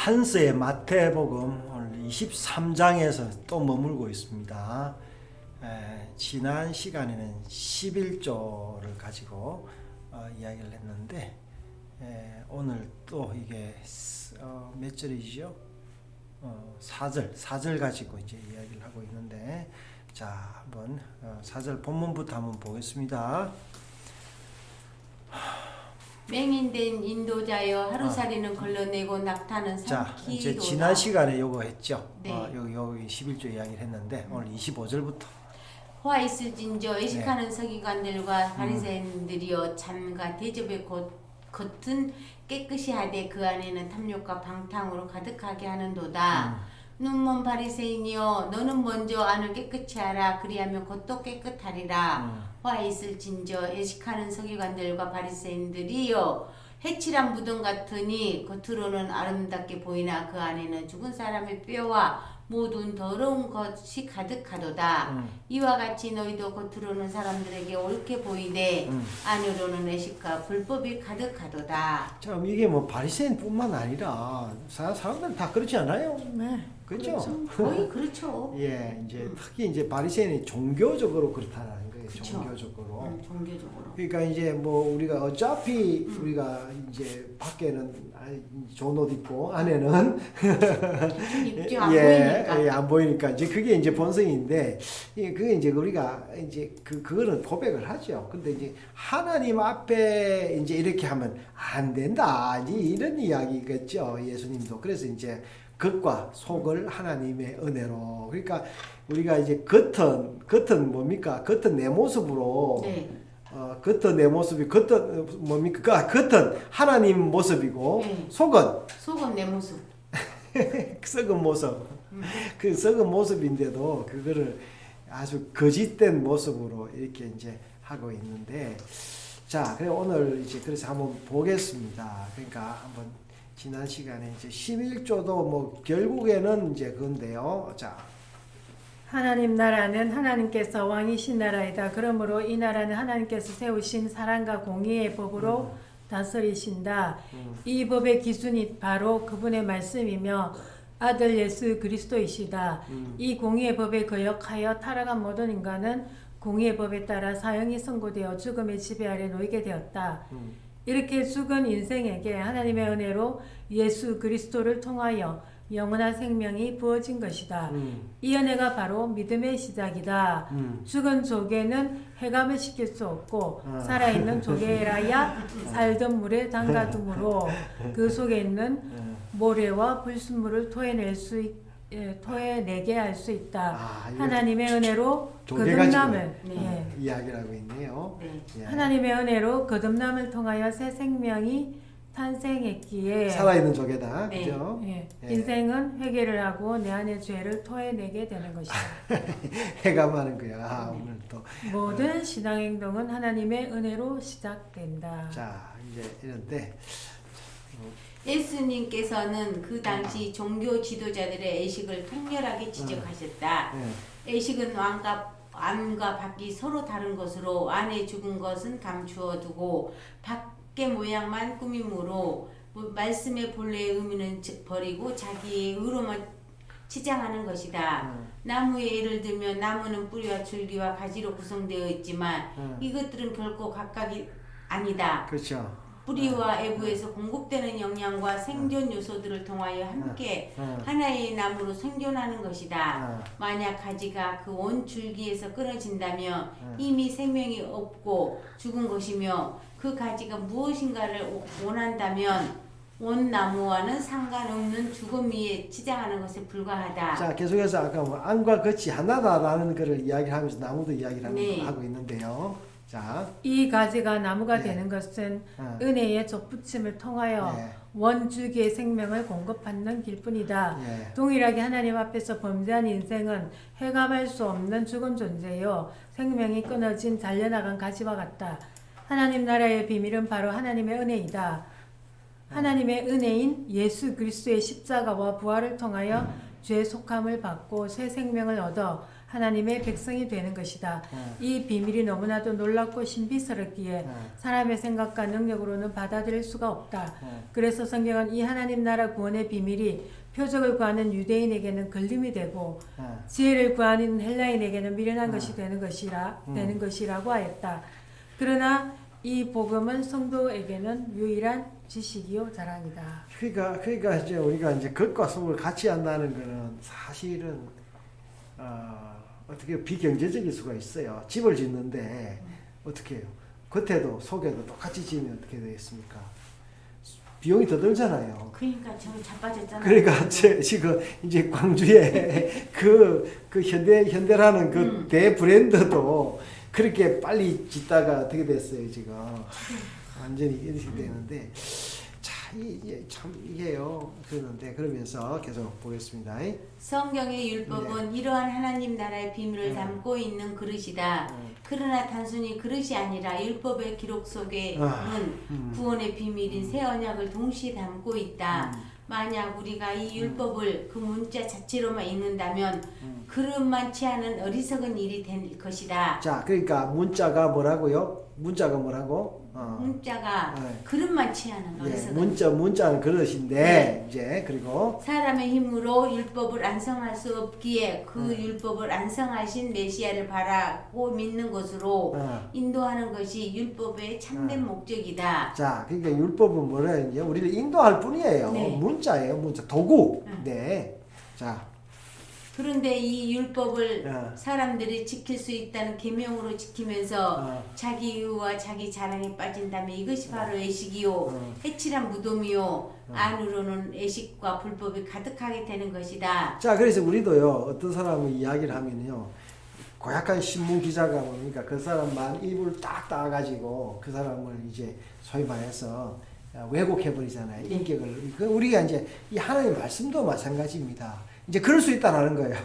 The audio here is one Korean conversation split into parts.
한스의 마태복음 오늘 23장에서 또 머물고 있습니다. 지난 시간에는 11조를 가지고 이야기를 했는데 오늘 또 이게 몇 절이죠? 4절 가지고 이제 이야기를 하고 있는데, 자, 한번 4절 본문부터 한번 보겠습니다. 맹인된 인도자여 하루살이는 걸러내고 낙타는 자, 이제 삼키도다. 지난 시간에 요거 했죠. 네. 여기 11조 이야기를 했는데 오늘 25절부터. 화 있을진저 의식하는 서기관들과 바리새인들이여 잔과 대접의 겉은 깨끗이 하되 그 안에는 탐욕과 방탕으로 가득하게 하는도다. 눈먼 바리새인이여 너는 먼저 안을 깨끗이 하라. 그리하면 겉도 깨끗하리라. 화 있을진저 예식하는 서기관들과 바리새인들이여 해칠한 무덤 같으니 겉으로는 아름답게 보이나 그 안에는 죽은 사람의 뼈와 모든 더러운 것이 가득하도다. 이와 같이 너희도 겉으로는 사람들에게 옳게 보이되 안으로는 애식과 불법이 가득하도다. 참 이게 뭐 바리새인뿐만 아니라 사람들 다 그렇지 않아요? 네. 그렇죠? 거의 그렇죠. 예, 이제 특히 이제 바리새인이 종교적으로 그렇다는 거예요. 그쵸. 종교적으로. 종교적으로. 그러니까 이제 뭐 우리가 어차피 우리가 이제 밖에는 좋은 옷 입고 안에는 입지 안 예, 보이니까. 안 보이니까 이제 그게 이제 본성인데, 그게 이제 우리가 이제 그거는 고백을 하죠. 근데 이제 하나님 앞에 이제 이렇게 하면 안 된다, 이제 이런 이야기겠죠, 예수님도. 그래서 이제 겉과 속을 하나님의 은혜로, 그러니까 우리가 이제 겉은 뭡니까? 겉은 내 모습으로. 네. 겉은 내 모습이, 겉은 뭡니까? 겉은 하나님 모습이고, 네. 속은 내 모습. 썩은 모습. 그 썩은 모습인데도 그거를 아주 거짓된 모습으로 이렇게 이제 하고 있는데, 자, 그래 오늘 이제 그래서 한번 보겠습니다. 그러니까 한번 지난 시간에 이제 11조도 뭐 결국에는 이제 그건데요. 자, 하나님 나라는 하나님께서 왕이신 나라이다. 그러므로 이 나라는 하나님께서 세우신 사랑과 공의의 법으로 다스리신다. 이 법의 기준이 바로 그분의 말씀이며 아들 예수 그리스도이시다. 이 공의의 법에 거역하여 타락한 모든 인간은 공의의 법에 따라 사형이 선고되어 죽음의 지배 아래 놓이게 되었다. 이렇게 죽은 인생에게 하나님의 은혜로 예수 그리스도를 통하여 영원한 생명이 부어진 것이다. 이 은혜가 바로 믿음의 시작이다. 죽은 조개는 해감을 시킬 수 없고 살아있는 조개라야 살던 물에 담가둠으로 그 속에 있는 모래와 불순물을 토해내게 할 수 있다. 하나님의 은혜로 거듭남을 이야기를 하고 있네요. 네. 예. 하나님의 은혜로 거듭남을 통하여 새 생명이 탄생했기에 살아있는 조개다. 네. 그죠? 예, 예. 인생은 회개를 하고 내 안의 죄를 토해내게 되는 것이다. 해감하는 거야. 오늘 또. 모든 신앙행동은 하나님의 은혜로 시작된다. 자, 이제 이런데. 예수님께서는 그 당시 종교 지도자들의 애식을 통렬하게 지적하셨다. 애식은 안과 밖이 서로 다른 것으로 안에 죽은 것은 감추어 두고 밖의 모양만 꾸밈으로 말씀의 본래의 의미는 버리고 자기의 의로만 치장하는 것이다. 나무의 예를 들면 나무는 뿌리와 줄기와 가지로 구성되어 있지만 이것들은 결코 각각이 아니다. 그렇죠. 뿌리와 애부에서 공급되는 영양과 생존 요소들을 통하여 함께 하나의 나무로 생존하는 것이다. 만약 가지가 그 온 줄기에서 끊어진다면 이미 생명이 없고 죽은 것이며 그 가지가 무엇인가를 원한다면 온 나무와는 상관없는 죽음 위에 치장하는 것에 불과하다. 자, 계속해서 아까 뭐 안과 겉이 하나다라는 것을 이야기하면서 나무도 이야기를 네. 하고 있는데요. 자, 이 가지가 나무가 네. 되는 것은 어. 은혜의 접붙임을 통하여 네. 원주기의 생명을 공급받는 길뿐이다. 예. 동일하게 하나님 앞에서 범죄한 인생은 해감할 수 없는 죽은 존재요 생명이 끊어진 잘려나간 가지와 같다. 하나님 나라의 비밀은 바로 하나님의 은혜이다. 하나님의 은혜인 예수 그리스도의 십자가와 부활을 통하여 죄 속함을 받고 새 생명을 얻어 하나님의 백성이 되는 것이다. 이 비밀이 너무나도 놀랍고 신비스럽기에 사람의 생각과 능력으로는 받아들일 수가 없다. 그래서 성경은 이 하나님 나라 구원의 비밀이 표적을 구하는 유대인에게는 걸림이 되고 지혜를 구하는 헬라인에게는 미련한 것이 되는 것이라고 하였다. 그러나 이 복음은 성도에게는 유일한 지식이요 자랑이다. 그러니까 이제 우리가 이제 겉과 속을 같이 한다는 거는 사실은 어떻게 비경제적일 수가 있어요. 집을 짓는데 어떻게 해요? 겉에도 속에도 똑같이 지으면 어떻게 되겠습니까? 비용이 더 들잖아요. 그러니까 저기 자빠졌잖아요. 그러니까 지금 이제 광주에 그 현대라는 그 대브랜드도 그렇게 빨리 짓다가 어떻게 됐어요 지금 완전히 이렇게 되는데 이게 참 이게요 그러는데 그러면서 계속 보겠습니다. 성경의 율법은 이러한 하나님 나라의 비밀을 담고 있는 그릇이다. 그러나 단순히 그릇이 아니라 율법의 기록 속에는 구원의 비밀인 새 언약을 동시에 담고 있다. 만약 우리가 이 율법을 그 문자 자체로만 읽는다면 그릇만 취하는 어리석은 일이 될 것이다. 자, 그러니까 문자가 뭐라고요? 문자가 뭐라고? 문자가 네. 그릇만 취하는 어리석은 문자는 그릇인데 네. 이제 그리고 사람의 힘으로 율법을 완성할 수 없기에 그 율법을 완성하신 메시아를 바라고 믿는 것으로 인도하는 것이 율법의 참된 목적이다. 자, 그러니까 율법은 뭐래요? 우리를 인도할 뿐이에요. 네. 문자예요, 문자 도구. 네. 자, 그런데 이 율법을 사람들이 지킬 수 있다는 계명으로 지키면서 자기 이유와 자기 자랑에 빠진다면 이것이 바로 애식이요 해칠한 무덤이요 안으로는 애식과 불법이 가득하게 되는 것이다. 자, 그래서 우리도요 어떤 사람이 이야기를 하면요 고약한 신문 기자가 뭡니까 그 사람만 입을 딱 따가지고 그 사람을 이제 소위 말해서 왜곡해 버리잖아요. 인격을. 우리가 이제 이 하나님의 말씀도 마찬가지입니다. 이제 그럴 수 있다라는 거예요.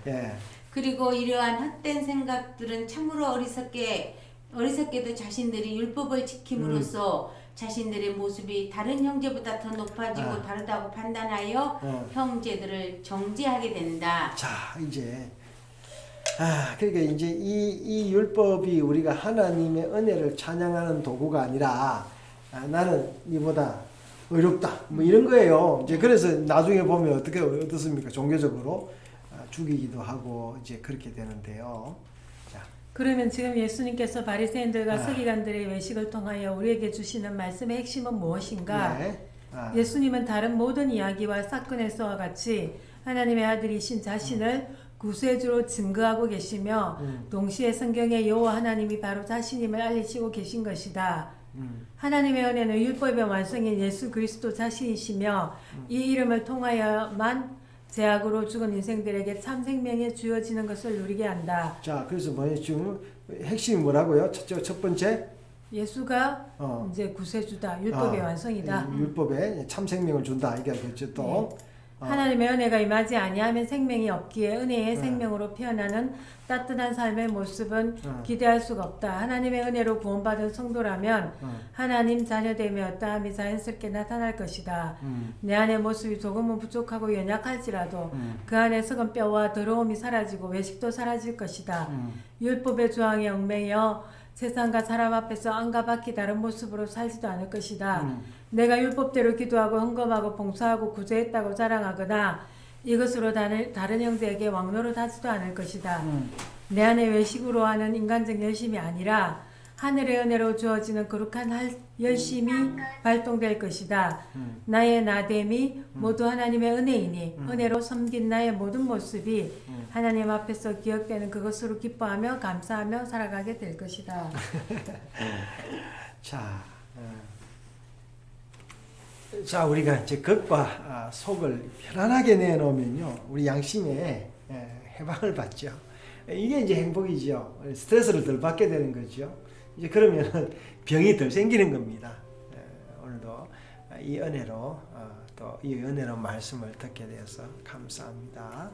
예. 그리고 이러한 헛된 생각들은 참으로 어리석게도 자신들이 율법을 지킴으로써 자신들의 모습이 다른 형제보다 더 높아지고 다르다고 판단하여 형제들을 정죄하게 된다. 자, 이제 그러니까 이제 이 율법이 우리가 하나님의 은혜를 찬양하는 도구가 아니라 나는 이보다 의롭다 뭐 이런 거예요. 이제 그래서 나중에 보면 어떻습니까? 종교적으로 죽이기도 하고 이제 그렇게 되는데요. 자. 그러면 지금 예수님께서 바리새인들과 서기관들의 외식을 통하여 우리에게 주시는 말씀의 핵심은 무엇인가? 네. 예수님은 다른 모든 이야기와 사건에서와 같이 하나님의 아들이신 자신을 구세주로 증거하고 계시며 동시에 성경의 여호와 하나님이 바로 자신임을 알리시고 계신 것이다. 하나님의 은혜는 율법의 완성인 예수 그리스도 자신이시며 이 이름을 통하여만 죄악으로 죽은 인생들에게 참 생명이 주어지는 것을 누리게 한다. 자, 그래서 지금 핵심이 뭐라고요? 첫 번째 예수가 이제 구세주다. 율법의 완성이다. 율법에 참 생명을 준다. 이게 그렇죠. 또 네. 하나님의 은혜가 임하지 아니하면 생명이 없기에 은혜의 생명으로 피어나는 따뜻한 삶의 모습은 기대할 수가 없다. 하나님의 은혜로 구원받은 성도라면 하나님 자녀됨이 어떠함이 자연스럽게 나타날 것이다. 내 안의 모습이 조금은 부족하고 연약할지라도 그 안에 썩은 뼈와 더러움이 사라지고 외식도 사라질 것이다. 율법의 조항에 얽매여 세상과 사람 앞에서 안과 밖이 다른 모습으로 살지도 않을 것이다. 내가 율법대로 기도하고 헌금하고 봉사하고 구제했다고 자랑하거나 이것으로 다른 형제에게 왕노릇하지도 않을 것이다. 내 안에 외식으로 하는 인간적 열심이 아니라 하늘의 은혜로 주어지는 거룩한 열심이 발동될 것이다. 나의 나됨이 모두 하나님의 은혜이니 은혜로 섬긴 나의 모든 모습이 하나님 앞에서 기억되는 그것으로 기뻐하며 감사하며 살아가게 될 것이다. 자, 우리가 이제 겉과 속을 편안하게 내놓으면요, 우리 양심에 해방을 받죠. 이게 이제 행복이죠. 스트레스를 덜 받게 되는 거죠. 이제 그러면 병이 덜 생기는 겁니다. 오늘도 이 은혜로 또 이 은혜로 말씀을 듣게 되어서 감사합니다.